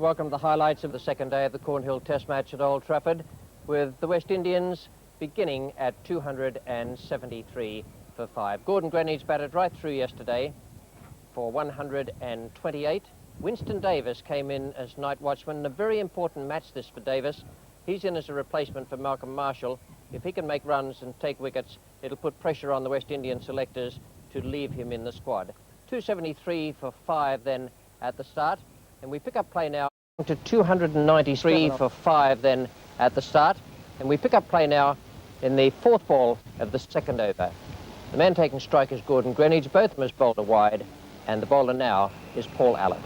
Welcome to the highlights of the second day of the Cornhill Test match at Old Trafford, with the West Indians beginning at 273 for 5. Gordon Greenidge batted right through yesterday for 128. Winston Davis came in as night watchman. A very important match this for Davis. He's in as a replacement for Malcolm Marshall. If he can make runs and take wickets, it'll put pressure on the West Indian selectors to leave him in the squad. 273 for 5 then at the start. And we pick up play now to 293 for 5 then at the start. And we pick up play now in the fourth ball of the second over. The man taking strike is Gordon Greenidge. Both of them is bowled wide. And the bowler now is Paul Allen.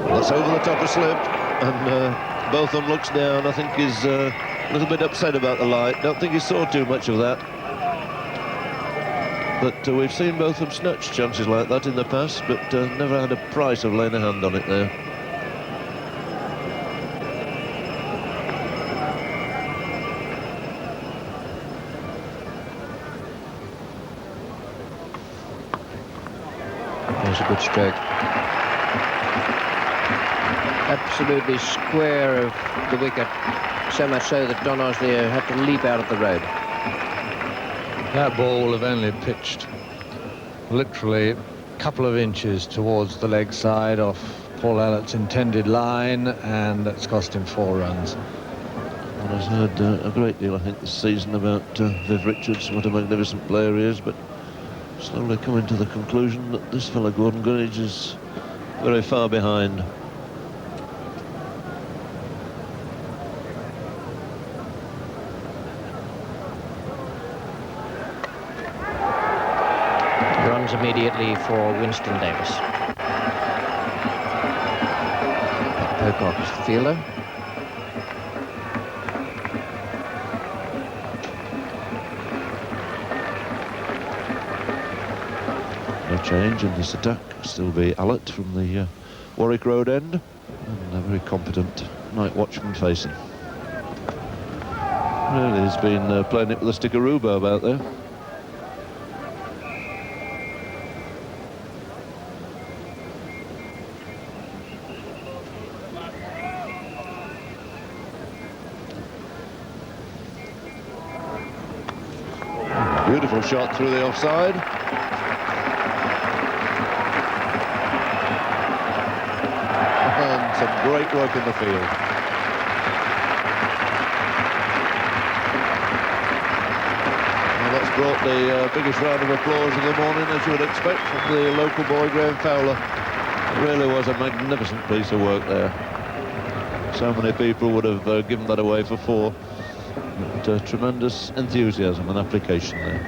That's over the top of slip. And both of them looks down. I think he's a little bit upset about the light. Don't think he saw too much of that. But we've seen both of them snatch chances like that in the past, but never had a price of laying a hand on it there. There's a good stroke. Absolutely square of the wicket, so much so that Don Oslier had to leap out of the road. That ball will have only pitched literally a couple of inches towards the leg side off Paul Allen's intended line, and that's cost him 4 runs. Well, I've heard a great deal, I think, this season about Viv Richards, what a magnificent player he is, but slowly coming to the conclusion that this fellow Gordon Greenidge is very far behind. Runs immediately for Winston Davis. Pocock is the fielder. No change in this attack. Still be Allett from the Warwick Road end, and a very competent night watchman facing. Really, he's been playing it with a stick of rhubarb out there. Beautiful shot through the offside. And some great work in the field. Well, that's brought the biggest round of applause of the morning, as you would expect, from the local boy, Graham Fowler. It really was a magnificent piece of work there. So many people would have given that away for 4. But, tremendous enthusiasm and application there.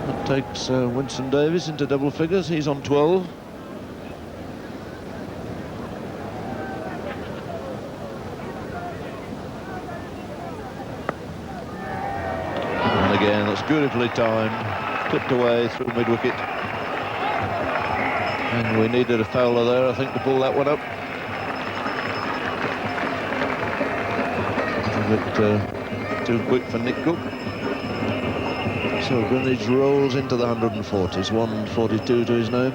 That takes Winston Davis into double figures. He's on 12. And again, that's beautifully timed, clipped away through mid-wicket. And we needed a Fowler there, I think, to pull that one up. A bit too quick for Nick Cook. So Greenidge rolls into the 140s, 142 to his name.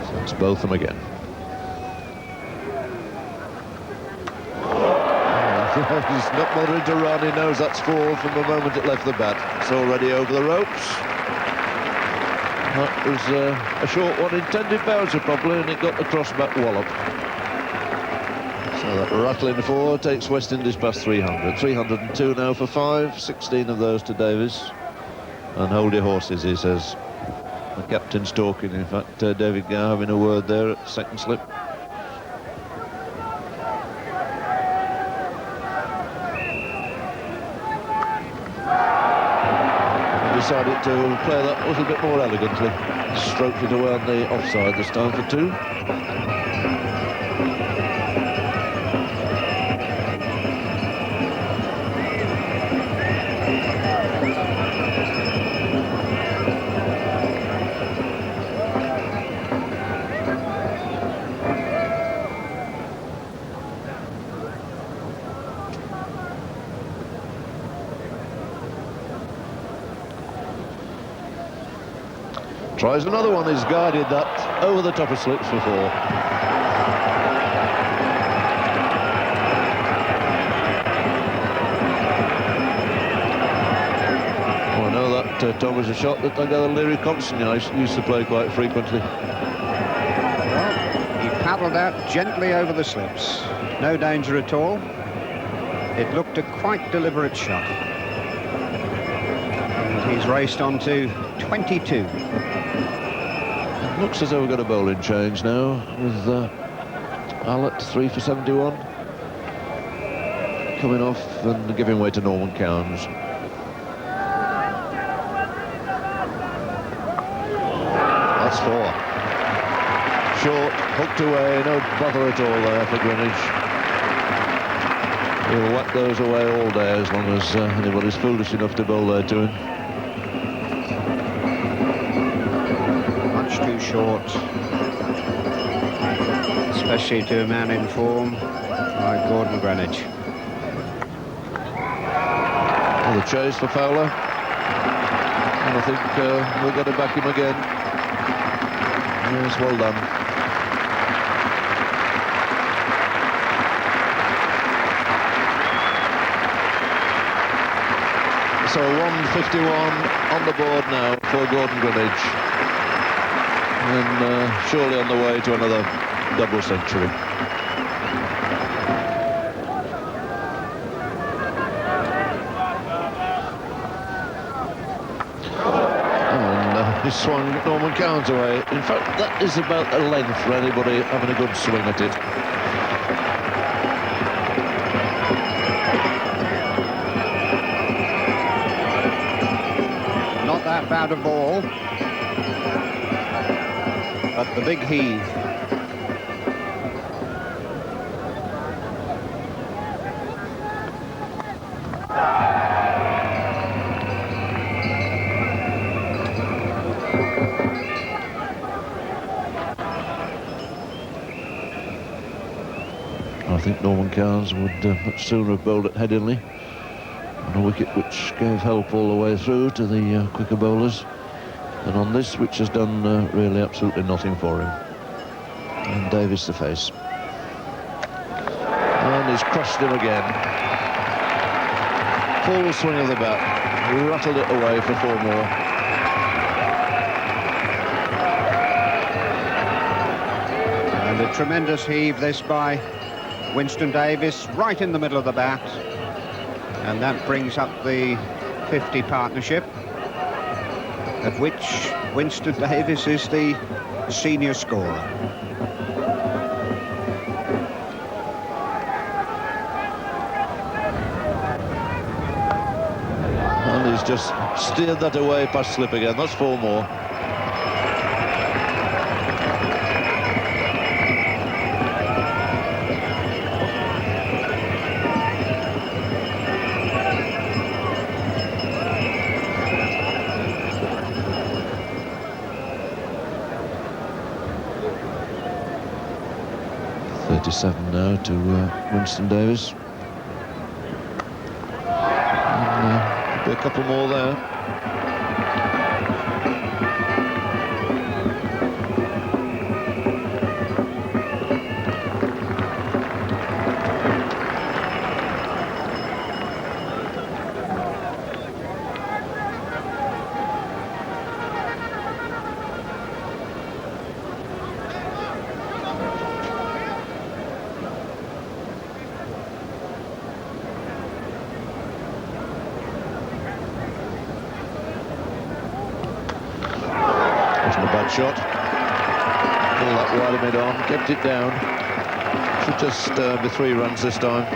So it's Botham again. He's not bothering to run, he knows that's 4 from the moment it left the bat. It's already over the ropes. That was a short one, intended bouncer probably, and it got the crossback wallop. So that rattling 4 takes West Indies past 300. 302 now for 5, 16 of those to Davis. And hold your horses, he says. The captain's talking, in fact, David Gow having a word there at second slip. Decided to play that a little bit more elegantly. Stroked it away on the offside this time for 2. Tries another one. He's guided that over the top of slips for 4. Well, I know that Tom was a shot that I gather Leary Compson used to play quite frequently. Well, he paddled out gently over the slips. No danger at all. It looked a quite deliberate shot. And he's raced on to 22. Looks as though we've got a bowling change now with Allett 3 for 71 coming off and giving way to Norman Cowns. That's 4. Short, hooked away, no bother at all there for Greenidge. He'll whack those away all day as long as anybody's foolish enough to bowl there to him. Too short, especially to a man in form like Gordon Greenidge. Well, the chase for Fowler, and I think we've got to back him again. Yes, well done. So 151 on the board now for Gordon Greenidge. And surely on the way to another double century. And he swung Norman Cowns away. In fact, that is about the length for anybody having a good swing at it. Not that bad a ball. But the big heave. I think Norman Cowns would much sooner have bowled at Headingley on a wicket which gave help all the way through to the quicker bowlers. And on this, which has done really absolutely nothing for him. And Davis to face. And he's crushed him again. Full swing of the bat. Rattled it away for 4 more. And a tremendous heave this by Winston Davis, right in the middle of the bat. And that brings up the 50 partnership, of which Winston Davis is the senior scorer. And he's just steered that away past slip again. That's 4 more. Now to Winston Davis. And, be a couple more there. Shot. Pull that wide mid on, kept it down. Should just be 3 runs this time.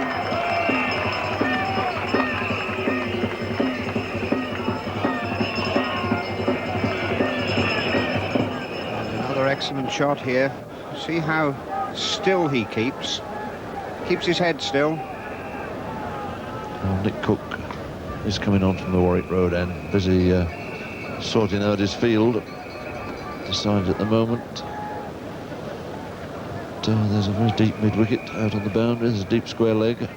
And another excellent shot here. See how still he keeps his head still. Well, Nick Cook is coming on from the Warwick Road end, busy sorting out his field. Decides at the moment. There's a very deep mid-wicket out on the boundary. There's a deep square leg.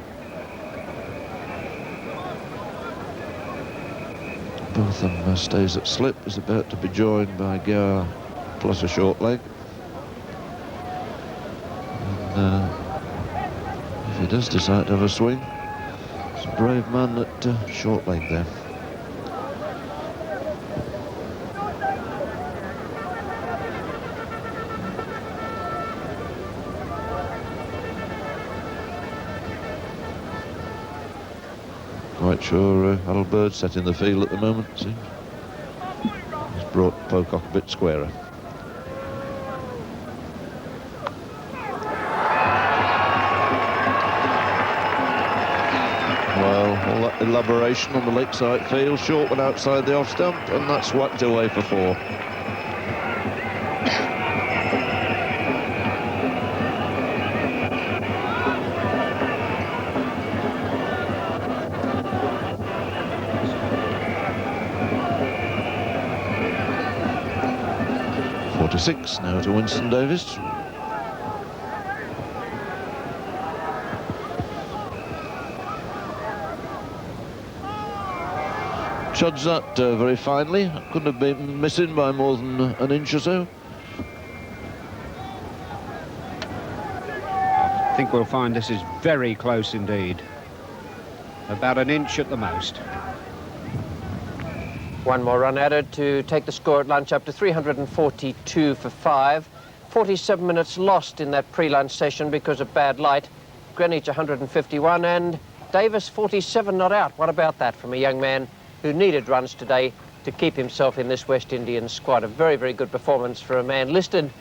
Both of them stays at slip, is about to be joined by Gar plus a short leg. And, if he does decide to have a swing, it's a brave man at short leg there. Quite sure Harold Bird's set in the field at the moment, it seems. He's brought Pocock a bit squarer. Well, all that elaboration on the lakeside field, short one outside the off stump, and that's whacked away for 4. Six now to Winston Davis. Chuds that very finely. Couldn't have been missing by more than an inch or so. I think we'll find this is very close indeed. About an inch at the most. One more run added to take the score at lunch up to 342 for 5. 47 minutes lost in that pre-lunch session because of bad light. Greenidge 151 and Davis 47 not out. What about that from a young man who needed runs today to keep himself in this West Indian squad? A very, very good performance for a man listed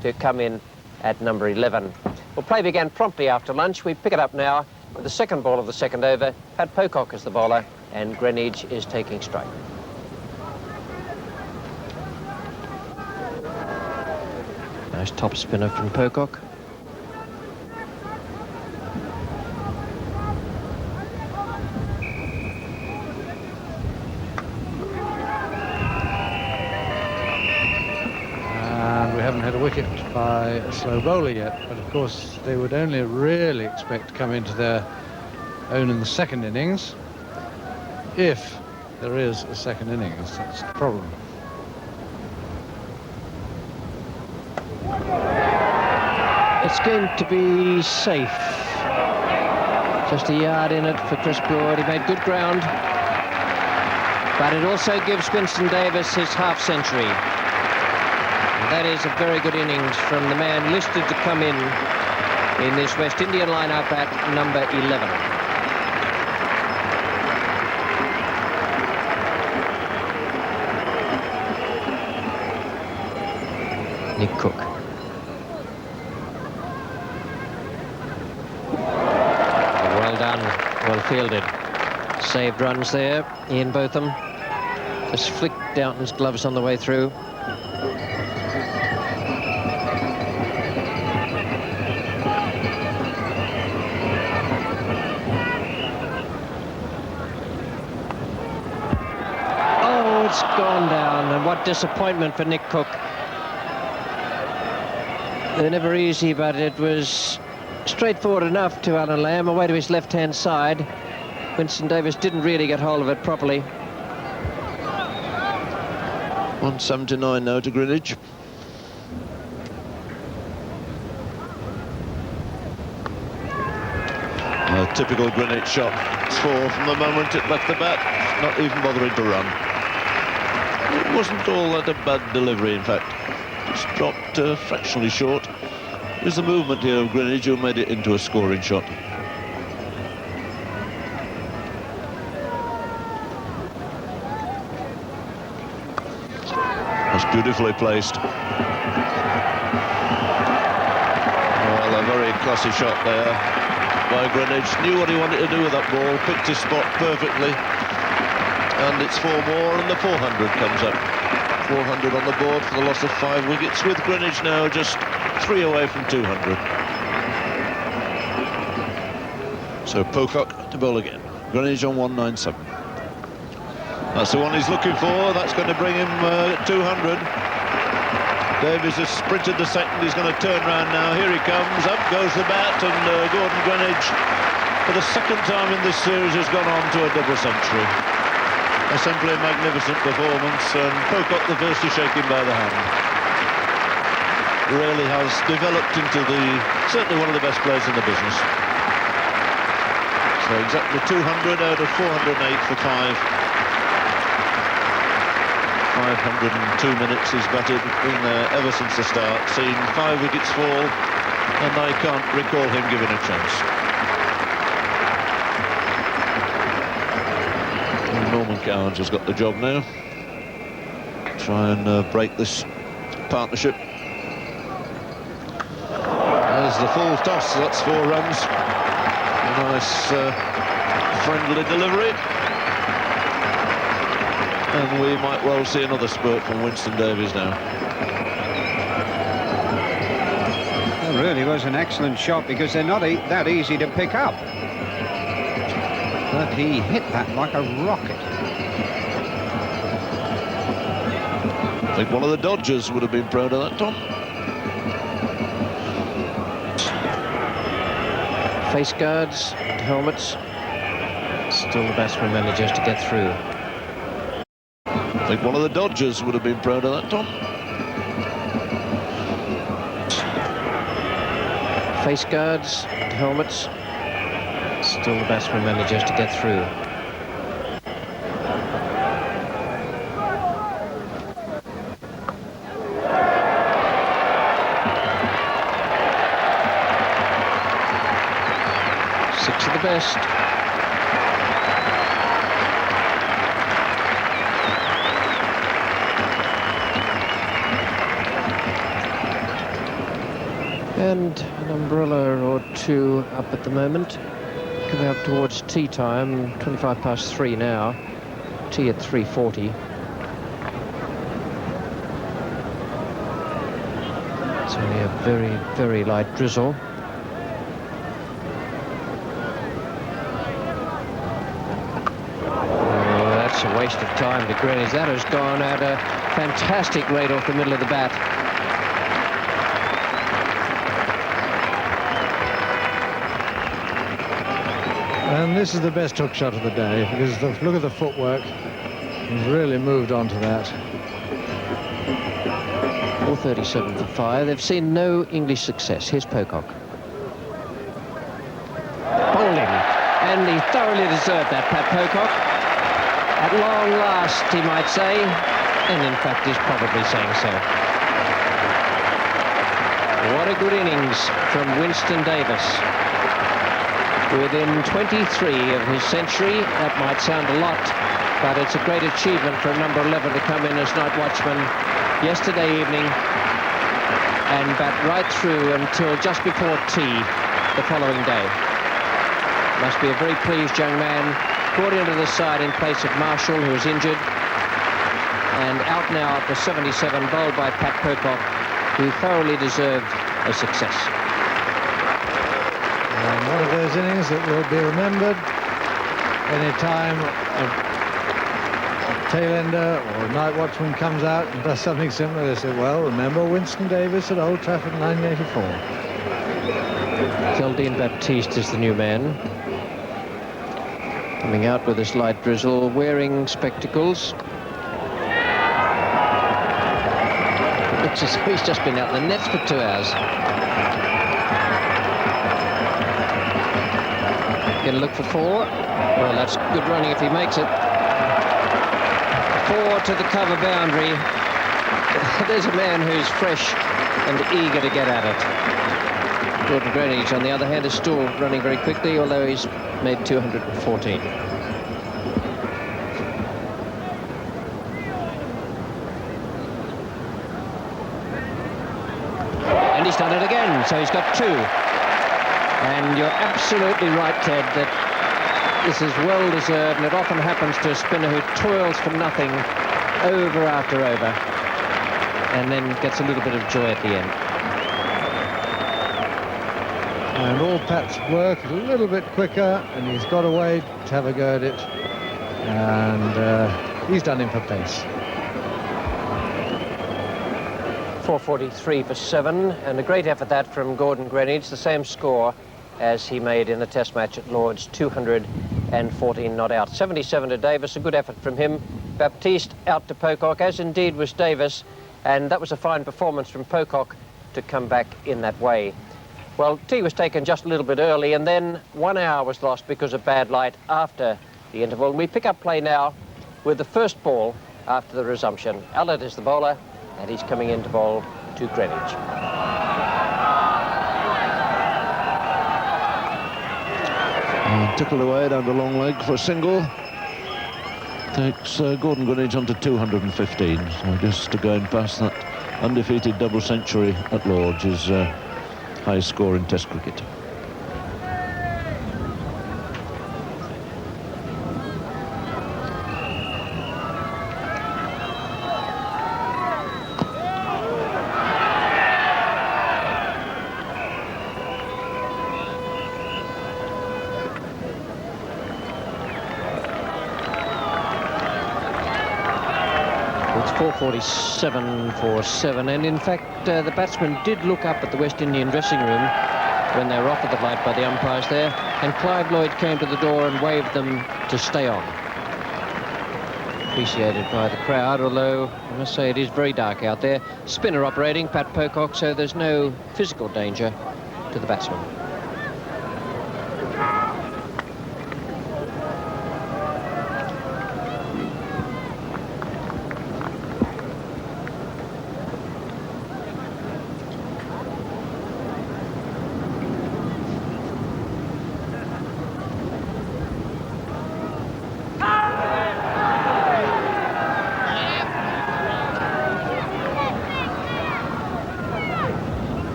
to come in at number 11. Well, play began promptly after lunch. We pick it up now with the second ball of the second over. Pat Pocock is the bowler and Greenidge is taking strike. Nice top spinner from Pocock. And we haven't had a wicket by a slow bowler yet, but of course they would only really expect to come into their own in the second innings if there is a second innings. That's the problem. It's going to be safe. Just a yard in it for Chris Broad. He made good ground. But it also gives Winston Davis his half-century. And that is a very good innings from the man listed to come in this West Indian lineup at number 11. Nick Cook. Well done, well fielded. Saved runs there, Ian Botham. Just flicked Downton's gloves on the way through. Oh, it's gone down, and what disappointment for Nick Cook. They're never easy, but it was straightforward enough to Alan Lamb, away to his left-hand side. Winston Davis didn't really get hold of it properly. 179 now to Greenidge. A typical Greenidge shot. It's 4 from the moment it left the bat, not even bothering to run. It wasn't all that a bad delivery, in fact. It's dropped fractionally short. There's the movement here of Greenidge who made it into a scoring shot. That's beautifully placed. Well, a very classy shot there by Greenidge. Knew what he wanted to do with that ball, picked his spot perfectly. And it's 4 more and the 400 comes up. 400 on the board for the loss of 5 wickets, with Greenidge now just 3 away from 200. So Pocock to bowl again. Greenidge on 197. That's the one he's looking for. That's going to bring him 200. Davies has sprinted the second. He's going to turn round now. Here he comes. Up goes the bat, and Gordon Greenidge, for the second time in this series, has gone on to a double century. A simply magnificent performance, and Pocock the first to shake him by the hand. Really has developed into certainly one of the best players in the business. So exactly 200 out of 408 for 5. 502 minutes he's batted, been there ever since the start, seen 5 wickets fall, and I can't recall him giving a chance. And Norman Cowans has got the job now. Try and break this partnership. There's the full toss, that's 4 runs. A nice friendly delivery. And we might well see another spurt from Winston Davies now. It really was an excellent shot, because they're not that easy to pick up. But he hit that like a rocket. I think one of the Dodgers would have been proud of that, Tom. Face guards, helmets. Still the batsman manages to get through. I think one of the Dodgers would have been proud of that, Tom. Face guards, helmets. Still the batsman manages to get through. Six of the best. And an umbrella or two up at the moment. Coming up towards tea time, 25 past 3 now. Tea at 3:40. It's only a very, very light drizzle. Oh, that's a waste of time to Greenidge. That has gone at a fantastic rate off the middle of the bat. And this is the best hook shot of the day, because look at the footwork. He's really moved on to that. 4:37 for 5. They've seen no English success. Here's Pocock. Bowling. And he thoroughly deserved that, Pat Pocock. At long last, he might say. And in fact, he's probably saying so. What a good innings from Winston Davis. Within 23 of his century. That might sound a lot, but it's a great achievement for a number 11 to come in as night watchman yesterday evening and bat right through until just before tea the following day. Must be a very pleased young man. Brought into the side in place of Marshall, who was injured, and out now at the 77, bowled by Pat Pocock, who thoroughly deserved a success. And one of those innings that will be remembered any time a tail-ender or a night watchman comes out and does something similar. They say, well, remember Winston Davis at Old Trafford in 1984. Geraldine Baptiste is the new man. Coming out with a slight drizzle, wearing spectacles. It looks as though he's just been out in the nets for 2 hours. Going to look for 4. Well, that's good running if he makes it. 4 to the cover boundary. There's a man who's fresh and eager to get at it. Gordon Greenidge, on the other hand, is still running very quickly, although he's made 214. And he's done it again, so he's got 2. And you're absolutely right, Ted, that this is well deserved, and it often happens to a spinner who toils for nothing over after over and then gets a little bit of joy at the end. And all Pat's work is a little bit quicker, and he's got away to have a go at it, and he's done him for pace. 4:43 for 7, and a great effort that from Gordon Greenidge, the same score as he made in the Test match at Lord's, 200 and 14 not out. 77 to Davis, a good effort from him. Baptiste out to Pocock, as indeed was Davis, and that was a fine performance from Pocock to come back in that way. Well, tea was taken just a little bit early, and then 1 hour was lost because of bad light after the interval. We pick up play now with the first ball after the resumption. Allard is the bowler, and he's coming in to bowl to Greenidge. Tickled away down the long leg for a single. Takes Gordon Greenidge on to 215. So just going past that undefeated double century at Lord's is highest score in Test cricket. It's 4:47 for 7, and in fact the batsmen did look up at the West Indian dressing room when they were offered the light by the umpires there, and Clive Lloyd came to the door and waved them to stay on. Appreciated by the crowd, although I must say it is very dark out there. Spinner operating, Pat Pocock, so there's no physical danger to the batsman.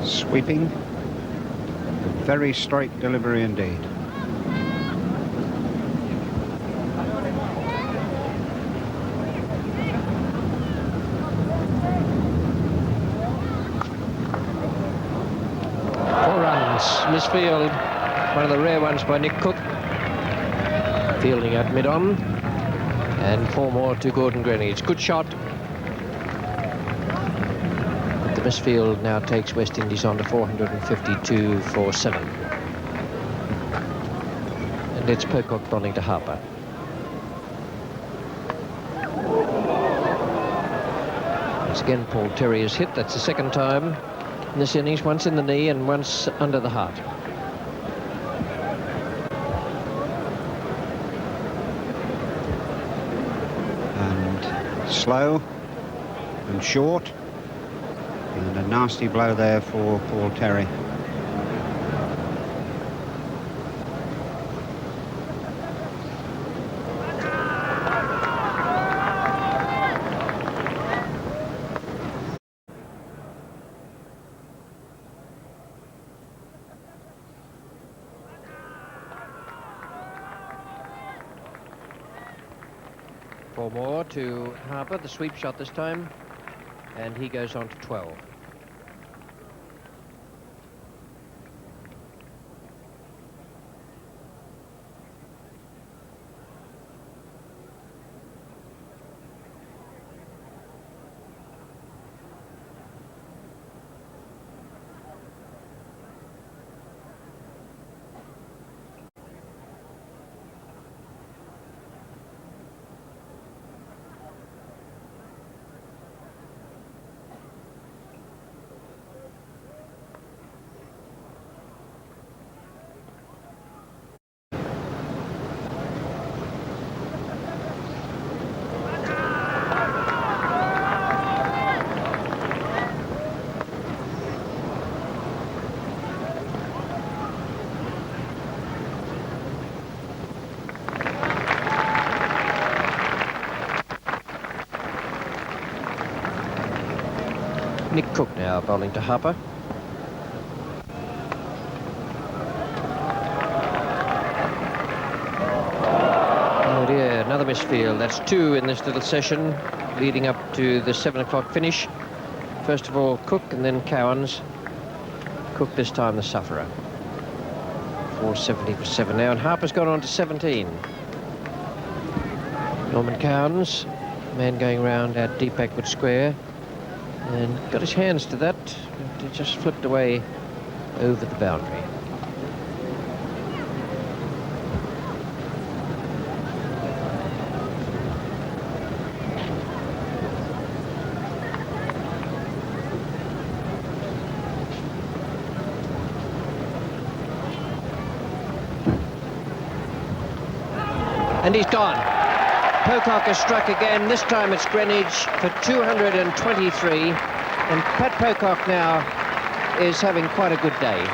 Sweeping. Very straight delivery indeed. Four runs, misfield, one of the rare ones by Nick Cook. Fielding at mid-on, and 4 more to Gordon Greenidge. Good shot. Misfield now takes West Indies on to 452 for 7. And it's Pocock bowling to Harper. Once again, Paul Terry has hit. That's the second time in this innings, once in the knee and once under the heart. And slow and short. And a nasty blow there for Paul Terry. Four more to Harper, the sweep shot this time, and he goes on to 12. Nick Cook now bowling to Harper. Oh dear, another misfield. That's 2 in this little session leading up to the 7 o'clock finish. First of all Cook and then Cowans. Cook this time the sufferer. 470 for 7 now, and Harper's gone on to 17. Norman Cowans, man going round at deep backward square, and got his hands to that, but it just flipped away over the boundary. And he's gone. Pocock has struck again. This time it's Greenidge for 223. And Pat Pocock now is having quite a good day.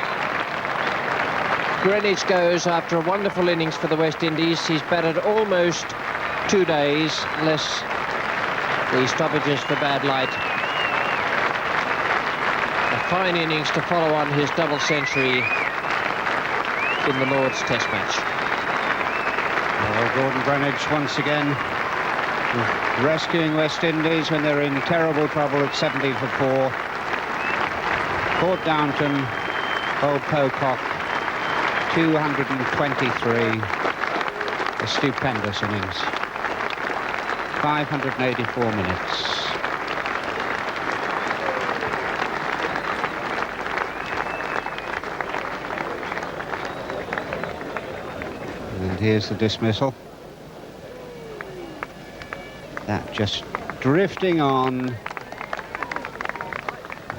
Greenidge goes after a wonderful innings for the West Indies. He's batted almost 2 days, less the stoppages for bad light. A fine innings to follow on his double century in the Lord's Test match. Well, Gordon Greenidge once again rescuing West Indies when they're in terrible trouble at 70 for 4. Port Downton, old Pocock, 223. A stupendous innings. 584 minutes. And here's the dismissal. That just drifting on.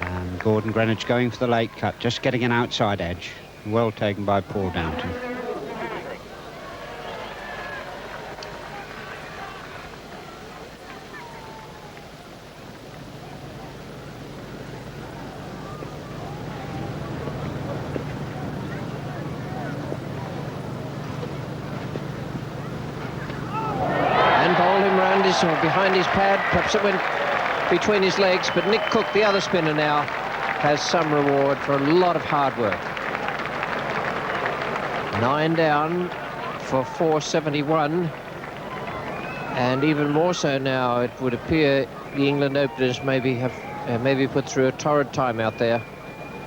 And Gordon Greenidge going for the late cut, just getting an outside edge. Well taken by Paul Downton. Or behind his pad, perhaps it went between his legs, but Nick Cook, the other spinner now, has some reward for a lot of hard work. 9 down for 471, and even more so now, it would appear the England openers maybe have maybe put through a torrid time out there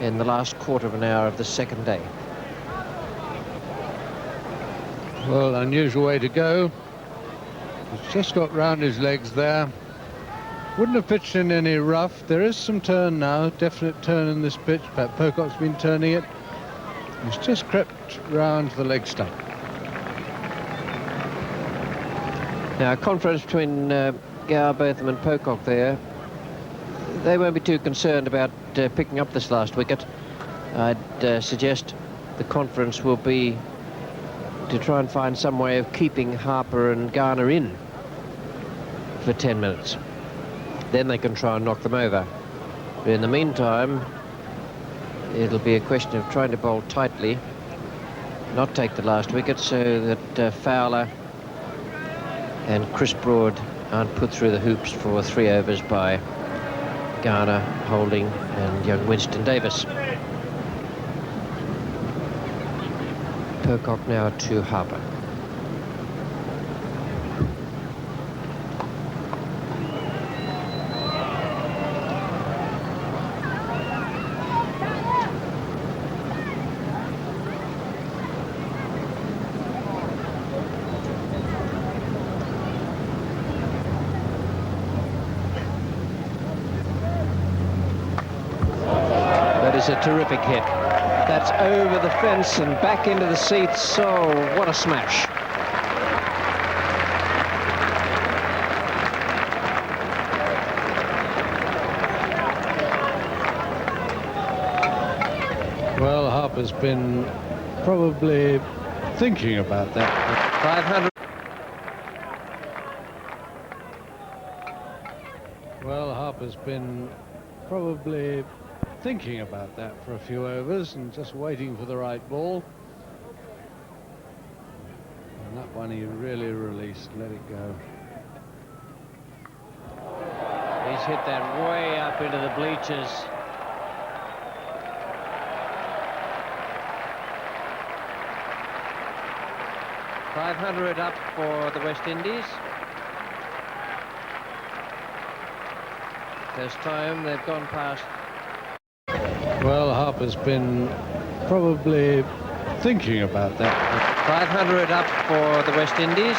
in the last quarter of an hour of the second day. Well, unusual way to go. He's just got round his legs there. Wouldn't have pitched in any rough. There is some turn now, definite turn in this pitch. Pat Pocock's been turning it. He's just crept round the leg stump. Now, a conference between Gower, Botham and Pocock there. They won't be too concerned about picking up this last wicket. I'd suggest the conference will be to try and find some way of keeping Harper and Garner in for 10 minutes. Then they can try and knock them over. But in the meantime, it'll be a question of trying to bowl tightly, not take the last wicket, so that Fowler and Chris Broad aren't put through the hoops for 3 overs by Garner, Holding and young Winston Davis. Pocock now to Harper. That is a terrific hit. That's over the fence and back into the seats. Oh, what a smash. Well, Harper's been probably thinking about that. 500. Well, Harper's been probably thinking about that for a few overs and just waiting for the right ball. And that one he really released, let it go. He's hit that way up into the bleachers. .500 up for the West Indies. First time they've gone past. Well, Harper's been probably thinking about that. 500 up for the West Indies.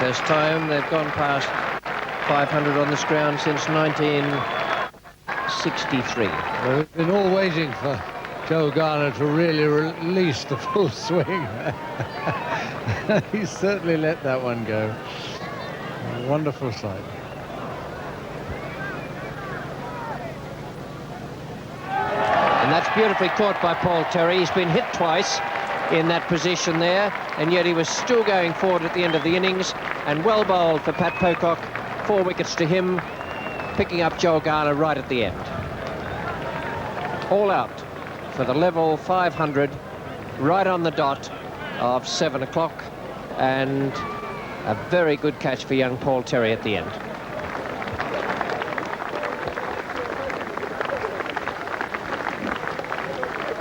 First time they've gone past 500 on this ground since 19 63. Well, we've been all waiting for Joe Garner to really release the full swing. He certainly let that one go. A wonderful sight. And that's beautifully caught by Paul Terry. He's been hit twice in that position there, and yet he was still going forward at the end of the innings, and well bowled for Pat Pocock. 4 wickets to him, picking up Joe Garner right at the end. All out for the level 500, right on the dot of 7 o'clock, and a very good catch for young Paul Terry at the end.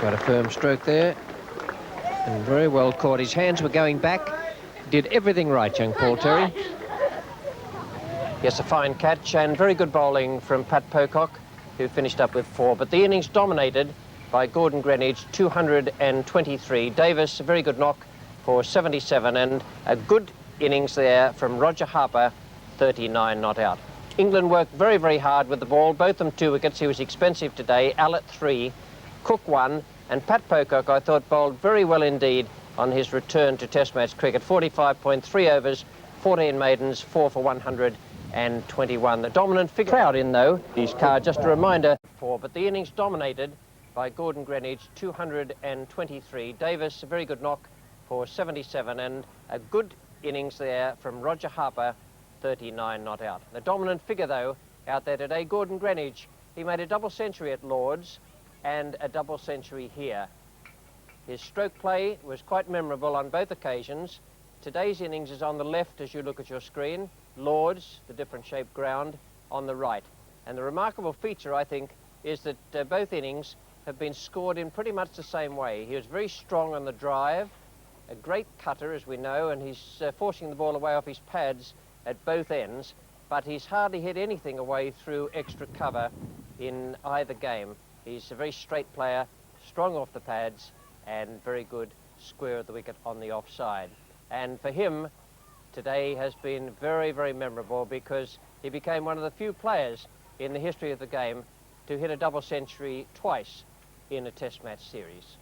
Got a firm stroke there, and very well caught. His hands were going back. Did everything right, young Paul Terry. Yes, a fine catch and very good bowling from Pat Pocock, who finished up with 4. But the innings dominated by Gordon Greenidge, 223. Davis, a very good knock for 77, and a good innings there from Roger Harper, 39 not out. England worked very, very hard with the ball, both them 2 wickets. He was expensive today. Allett 3, Cook 1, and Pat Pocock, I thought, bowled very well indeed on his return to Test match cricket. 45.3 overs, 14 maidens, 4 for 121. The dominant figure crowd in, though. His card, just a reminder, 4. But the innings dominated by Gordon Greenidge, 223. Davis, a very good knock for 77, and a good innings there from Roger Harper, 39 not out. The dominant figure, though, out there today, Gordon Greenidge. He made a double century at Lord's and a double century here. His stroke play was quite memorable on both occasions. Today's innings is on the left as you look at your screen. Lord's, the different shaped ground, on the right. And the remarkable feature, I think, is that both innings have been scored in pretty much the same way. He was very strong on the drive, a great cutter, as we know, and he's forcing the ball away off his pads at both ends, but he's hardly hit anything away through extra cover in either game. He's a very straight player, strong off the pads, and very good square of the wicket on the offside. And for him, today has been very, very memorable, because he became one of the few players in the history of the game to hit a double century twice in a Test match series.